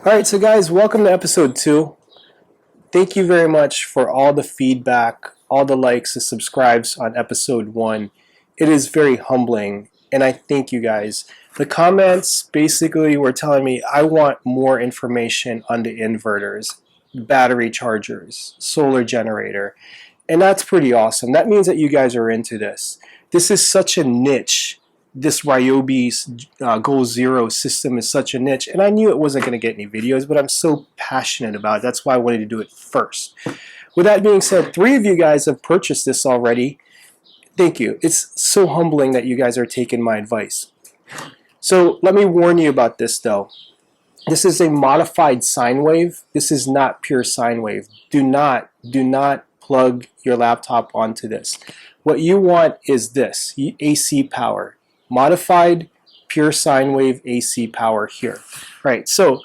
Alright, so guys, welcome to episode 2. Thank you very much for all the feedback, all the likes and subscribes on episode 1. It is very humbling, and I thank you guys. The comments basically were telling me I want more information on the inverters, battery chargers, solar generator, and that's pretty awesome. That means that you guys are into this. This is such a niche. This Ryobi's Goal Zero system is such a niche, and I knew it wasn't going to get any videos, but I'm so passionate about it. That's why I wanted to do it first. With that being said, 3 of you guys have purchased this already. Thank you. It's so humbling that you guys are taking my advice. So let me warn you about this though. This is a modified sine wave. This is not pure sine wave. Do not plug your laptop onto this. What you want is this, AC power. Modified pure sine wave AC power here. Right, so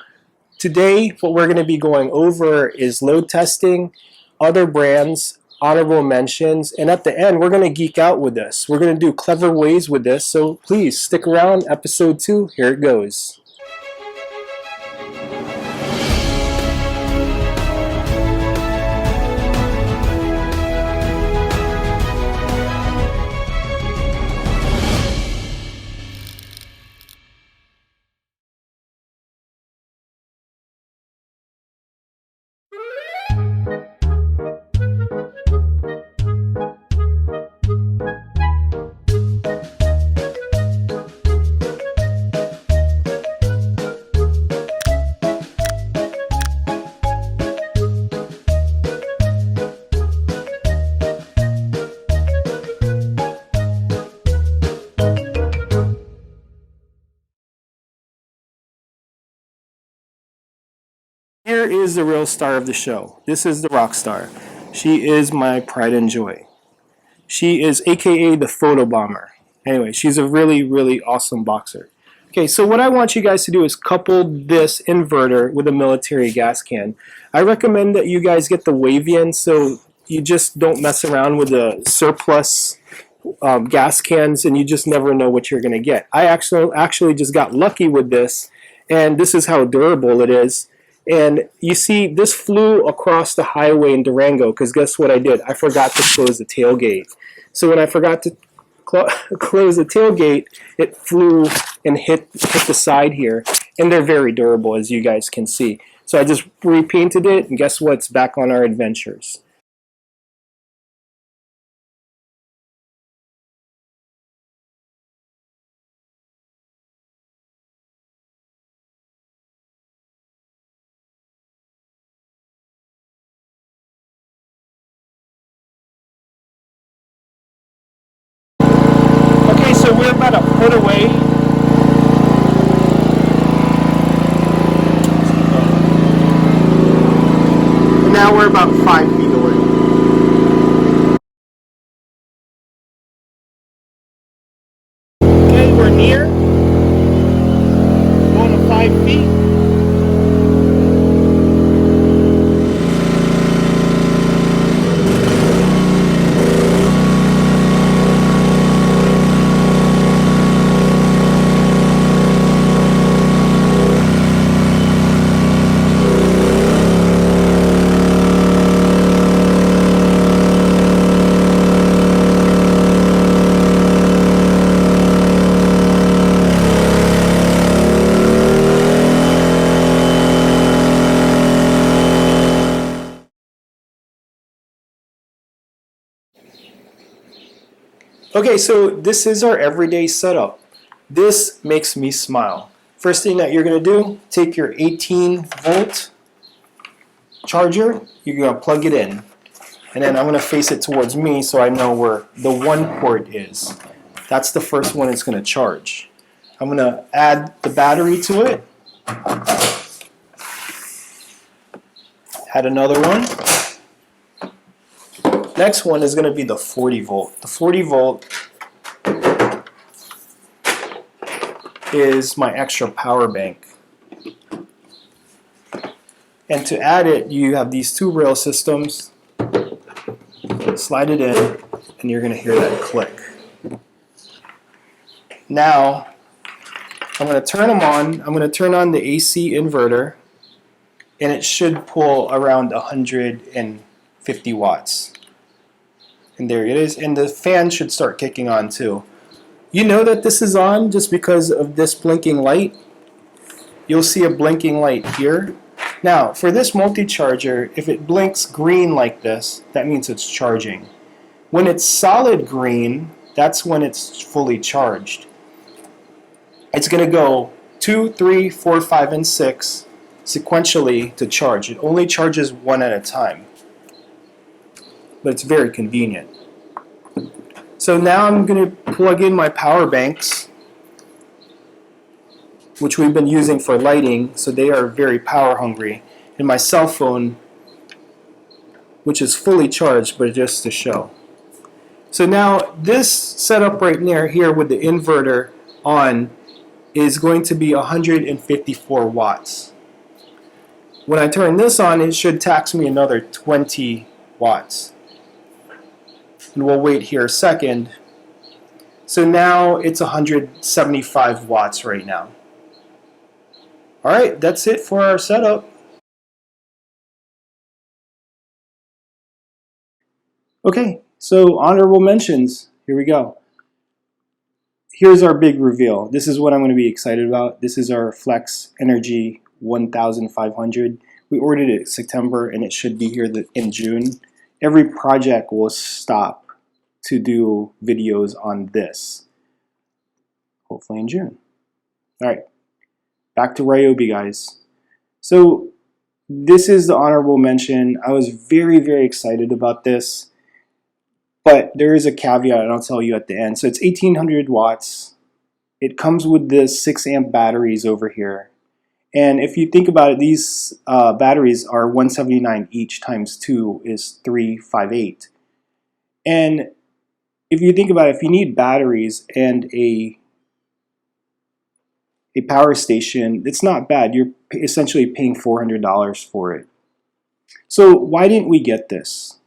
today what we're going to be going over is load testing, other brands, honorable mentions, and at the end we're going to geek out with this. We're going to do clever ways with this, so please stick around. Episode 2, here it goes. Here is the real star of the show. This is the rock star. She is my pride and joy. She is AKA the photo bomber. Anyway, she's a really awesome boxer. Okay, so what I want you guys to do is couple this inverter with a military gas can. I recommend that you guys get the Wavian so you just don't mess around with the surplus gas cans and you just never know what you're going to get. I actually just got lucky with this, and this is how durable it is. And you see, this flew across the highway in Durango because guess what I did? I forgot to close the tailgate. So when I forgot to close the tailgate, it flew and hit the side here. And they're very durable, as you guys can see. So I just repainted it, and guess what? It's back on our adventures. Okay, so we're about a foot away. And now we're about 5 feet away. Okay, we're near. Going to 5 feet. Okay, so this is our everyday setup. This makes me smile. First thing that you're going to do, take your 18-volt charger, you're going to plug it in. And then I'm going to face it towards me so I know where the 1 port is. That's the first one it's going to charge. I'm going to add the battery to it. Add another one. Next one is going to be the 40 volt. The 40 volt is my extra power bank. And to add it, you have these 2 rail systems. Slide it in, and you're going to hear that click. Now, I'm going to turn them on. I'm going to turn on the AC inverter. and it should pull around 150 watts. And there it is, and the fan should start kicking on too. You know that this is on just because of this blinking light. You'll see a blinking light here. Now, for this multi-charger, if it blinks green like this, that means it's charging. When it's solid green, that's when it's fully charged. It's going to go 2, 3, 4, 5, and 6 sequentially to charge. It only charges one at a time, but it's very convenient. So now I'm going to plug in my power banks, which we've been using for lighting, so they are very power hungry, and my cell phone, which is fully charged, but just to show. So now this setup right near here with the inverter on is going to be 154 watts. When I turn this on, it should tax me another 20 watts. And we'll wait here a second. So now it's 175 watts right now. Alright, that's it for our setup. Okay, so honorable mentions. Here we go. Here's our big reveal. This is what I'm going to be excited about. This is our Flex Energy 1500. We ordered it in September and it should be here in June. Every project will stop to do videos on this. Hopefully in June. Alright, back to Ryobi, guys. So this is the honorable mention. I was very, very excited about this. But there is a caveat, and I'll tell you at the end. So it's 1800 watts. It comes with this 6 amp batteries over here. And if you think about it, these batteries are 179 each times 2 is 358. And if you think about it, if you need batteries and a power station, it's not bad. You're essentially paying $400 for it. So why didn't we get this?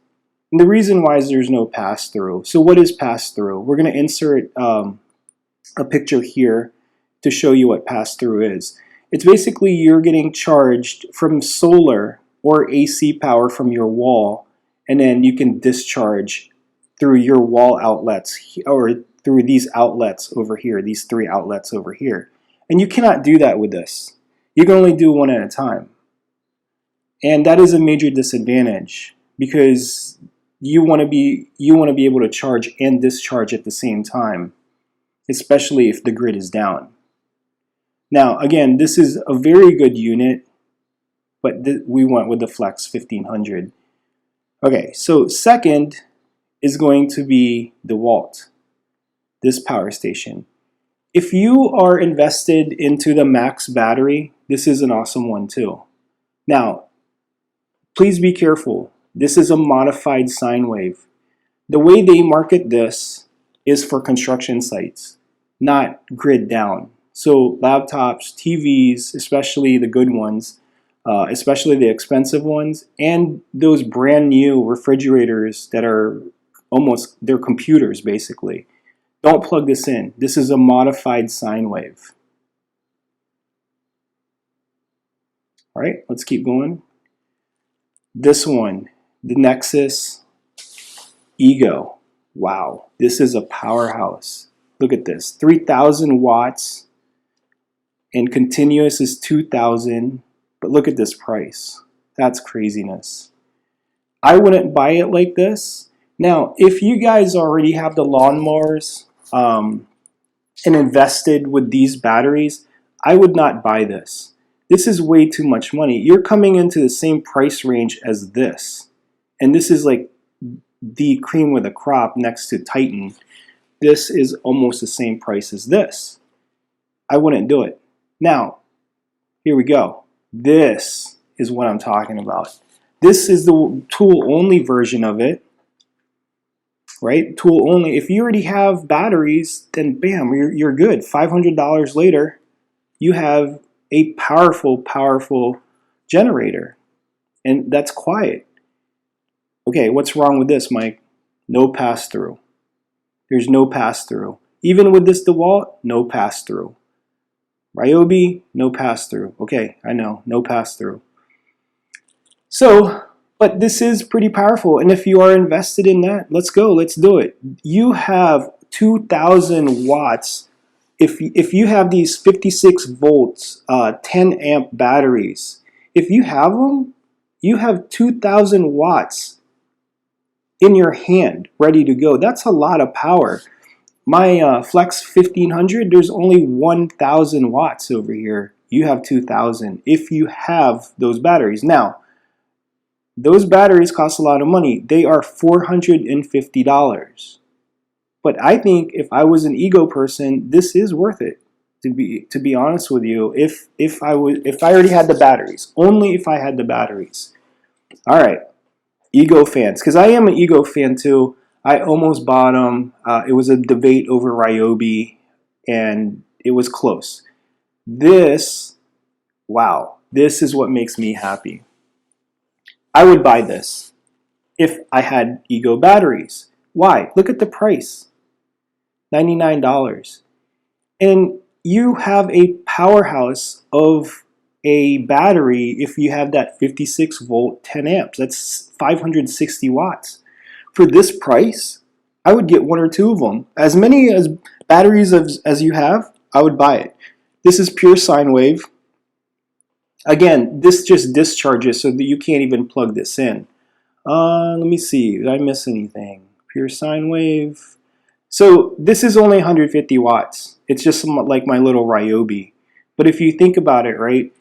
And the reason why is there's no pass-through. So what is pass-through? We're going to insert a picture here to show you what pass-through is. It's basically you're getting charged from solar or AC power from your wall, and then you can discharge through your wall outlets or through these outlets over here, these 3 outlets over here. And you cannot do that with this. You can only do one at a time. And that is a major disadvantage because you want to be able to charge and discharge at the same time, especially if the grid is down. Now, again, this is a very good unit, but we went with the Flex 1500. Okay, so second is going to be the Walt, this power station. If you are invested into the Max battery, this is an awesome one too. Now, please be careful. This is a modified sine wave. The way they market this is for construction sites, not grid down. So laptops, TVs, especially the good ones, especially the expensive ones, and those brand new refrigerators that are almost, they're computers basically. Don't plug this in. This is a modified sine wave. All right, let's keep going. This one, the Nexus Ego. Wow, this is a powerhouse. Look at this, 3,000 watts, and continuous is 2,000. But look at this price. That's craziness. I wouldn't buy it like this. Now, if you guys already have the lawnmowers and invested with these batteries, I would not buy this. This is way too much money. You're coming into the same price range as this. And this is like the cream of the crop next to Titan. This is almost the same price as this. I wouldn't do it. Now, here we go. This is what I'm talking about. This is the tool-only version of it. Right? Tool only. If you already have batteries, then bam, you're good. $500 later, you have a powerful, powerful generator. And that's quiet. Okay, what's wrong with this, Mike? No pass-through. There's no pass-through. Even with this DeWalt, no pass-through. Ryobi, no pass-through. Okay, I know, no pass-through. So, but this is pretty powerful, and if you are invested in that, let's go, let's do it. You have 2,000 watts. If you have these 56 volts, 10 amp batteries, if you have them, you have 2,000 watts in your hand, ready to go. That's a lot of power. My Flex 1500, there's only 1,000 watts over here. You have 2,000 if you have those batteries. Now, those batteries cost a lot of money. They are $450. But I think if I was an ego person, this is worth it. To be honest with you, if I already had the batteries, only if I had the batteries. All right, ego fans, because I am an ego fan too. I almost bought them. It was a debate over Ryobi, and it was close. This, wow, this is what makes me happy. I would buy this if I had ego batteries. Why? Look at the price, $99. And you have a powerhouse of a battery if you have that 56 volt 10 amps. That's 560 watts. For this price, I would get one or two of them. As many as batteries as you have, I would buy it. This is pure sine wave. Again, this just discharges so that you can't even plug this in. Let me see, did I miss anything? Pure sine wave. So this is only 150 watts. It's just somewhat like my little Ryobi. But if you think about it, right,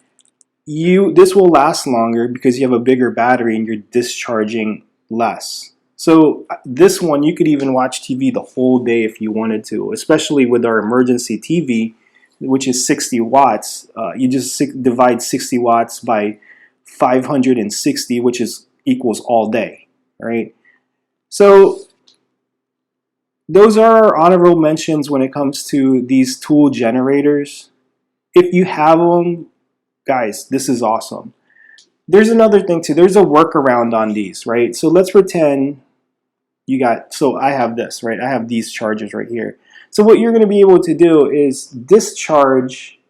this will last longer because you have a bigger battery and you're discharging less. So this one, you could even watch TV the whole day if you wanted to, especially with our emergency TV, which is 60 watts. You just divide 60 watts by 560, which equals all day, right? So those are our honorable mentions when it comes to these tool generators. If you have them, guys, this is awesome. There's another thing too. There's a workaround on these, right? So let's pretend I have this, right? I have these chargers right here. So what you're going to be able to do is discharge,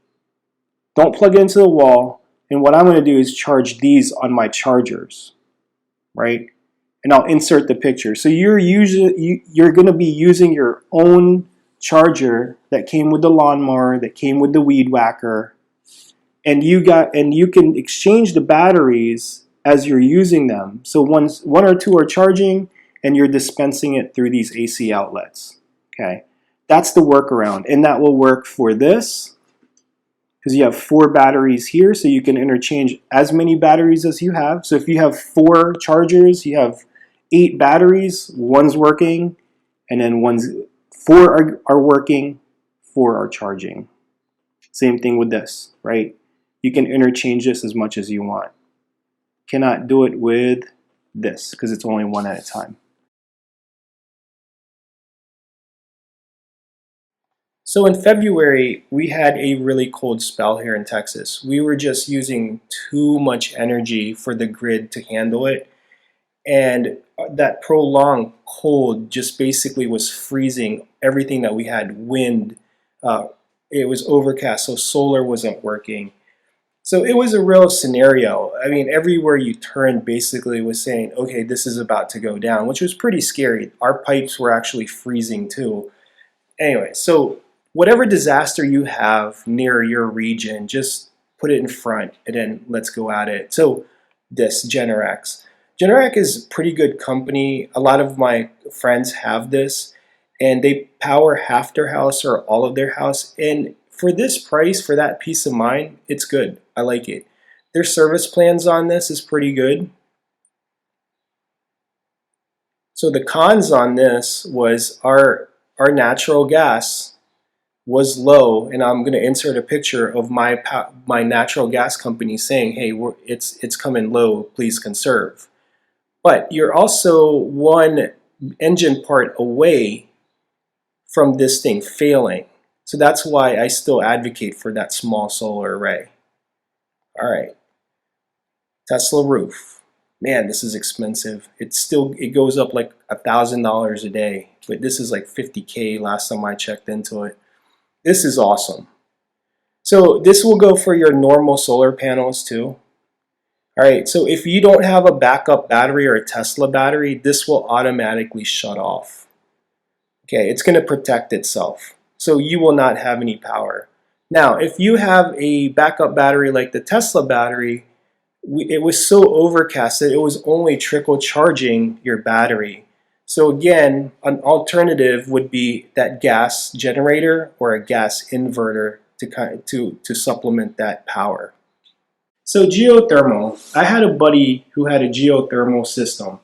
don't plug it into the wall, and what I'm going to do is charge these on my chargers, right? And I'll insert the picture. So you're going to be using your own charger that came with the lawnmower, that came with the weed whacker, and you can exchange the batteries as you're using them. So one or two are charging, and you're dispensing it through these AC outlets. Okay, that's the workaround, and that will work for this because you have 4 batteries here, so you can interchange as many batteries as you have. So if you have 4 chargers, you have 8 batteries, one's working, and then 4 are working, 4 are charging. Same thing with this, right? You can interchange this as much as you want. Cannot do it with this because it's only one at a time. So in February, we had a really cold spell here in Texas. We were just using too much energy for the grid to handle it. And that prolonged cold just basically was freezing everything that we had. Wind, it was overcast, so solar wasn't working. So it was a real scenario. I mean, everywhere you turned basically was saying, okay, this is about to go down, which was pretty scary. Our pipes were actually freezing too. Anyway, so whatever disaster you have near your region, just put it in front and then let's go at it. So this Generac. Generac is a pretty good company. A lot of my friends have this and they power half their house or all of their house. And for this price, for that peace of mind, it's good. I like it. Their service plans on this is pretty good. So the cons on this was our natural gas was low, and I'm going to insert a picture of my natural gas company saying, hey, it's coming low, please conserve. But you're also one engine part away from this thing failing. So that's why I still advocate for that small solar array. All right, Tesla roof. Man, this is expensive. It goes up like $1,000 a day, but this is like 50K last time I checked into it. This is awesome. So this will go for your normal solar panels too. All right, so if you don't have a backup battery or a Tesla battery, this will automatically shut off. Okay, it's going to protect itself, so you will not have any power. Now, if you have a backup battery like the Tesla battery, it was so overcast that it was only trickle charging your battery. So again, an alternative would be that gas generator or a gas inverter to supplement that power. So geothermal, I had a buddy who had a geothermal system.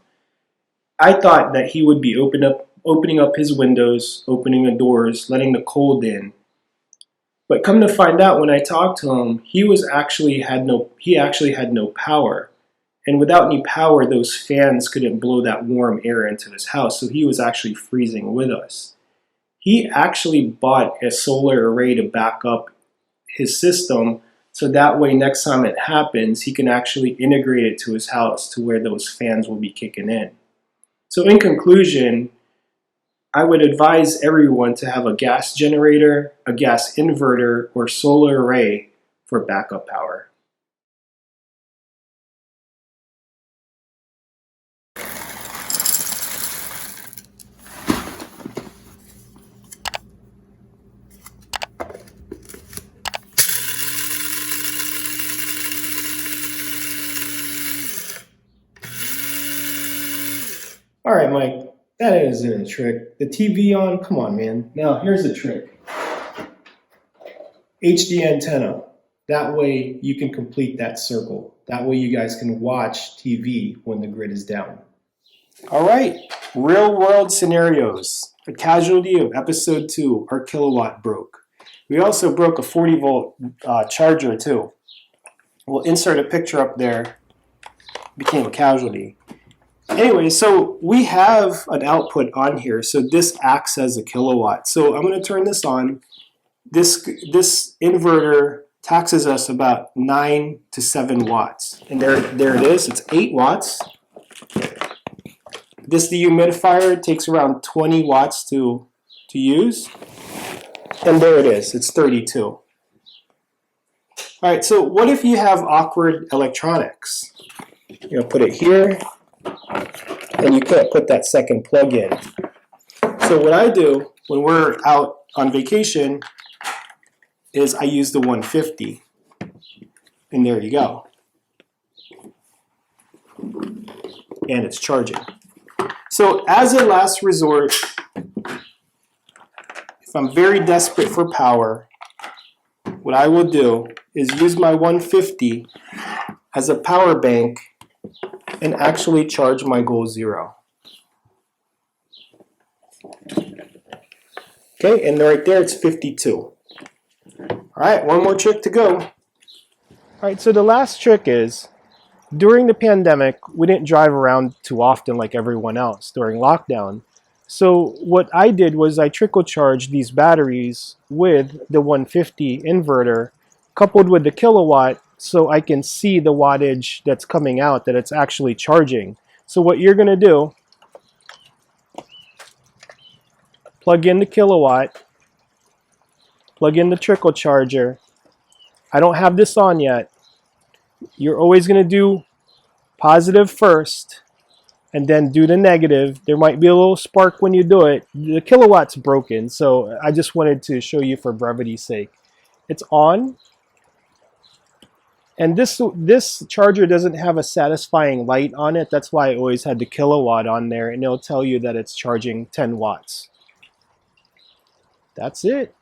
I thought that he would be opening up his windows, opening the doors, letting the cold in. But come to find out, when I talked to him, he actually had no power. And without any power, those fans couldn't blow that warm air into his house, so he was actually freezing with us. He actually bought a solar array to back up his system, so that way next time it happens, he can actually integrate it to his house to where those fans will be kicking in. So in conclusion, I would advise everyone to have a gas generator, a gas inverter, or solar array for backup power. All right, Mike, that isn't a trick. The TV on? Come on, man. Now, here's the trick. HD antenna. That way you can complete that circle. That way you guys can watch TV when the grid is down. All right, real world scenarios. A casualty of episode 2, our kilowatt broke. We also broke a 40 volt charger too. We'll insert a picture up there. Became a casualty. Anyway, so we have an output on here, so this acts as a kilowatt. So I'm going to turn this on. This inverter taxes us about 9 to 7 watts. And there it is. It's 8 watts. This dehumidifier takes around 20 watts to use. And there it is. It's 32. All right, so what if you have awkward electronics? You're going to put it here. And you can't put that second plug in. So what I do when we're out on vacation is I use the 150. And there you go. And it's charging. So as a last resort, if I'm very desperate for power, what I will do is use my 150 as a power bank and actually charge my goal 0. Okay, and right there it's 52. All right, one more trick to go. All right, so the last trick is, during the pandemic, we didn't drive around too often like everyone else during lockdown. So what I did was I trickle charged these batteries with the 150 inverter coupled with the kilowatt, so I can see the wattage that's coming out, that it's actually charging. So what you're going to do, plug in the kilowatt, plug in the trickle charger. I don't have this on yet. You're always going to do positive first and then do the negative. There might be a little spark when you do it. The kilowatt's broken, so I just wanted to show you for brevity's sake. It's on. And this charger doesn't have a satisfying light on it. That's why I always had the kilowatt on there, and it'll tell you that it's charging 10 watts. That's it.